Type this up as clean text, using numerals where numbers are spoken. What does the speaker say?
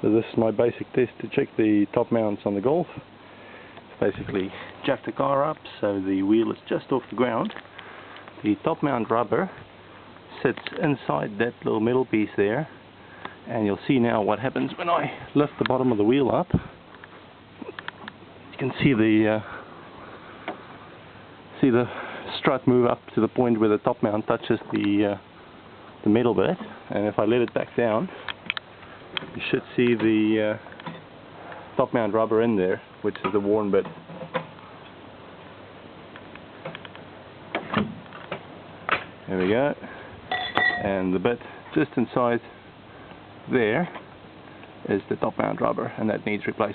So this is my basic test to check the top mounts on the Golf. It's basically jack the car up so the wheel is just off the ground. The top mount rubber sits inside that little metal piece there, and you'll see now what happens when I lift the bottom of the wheel up. You can see the strut move up to the point where the top mount touches the metal bit, and if I let it back down, you should see the top mount rubber in there, which is the worn bit. There we go, and the bit just inside there is the top mount rubber, and that needs replacing.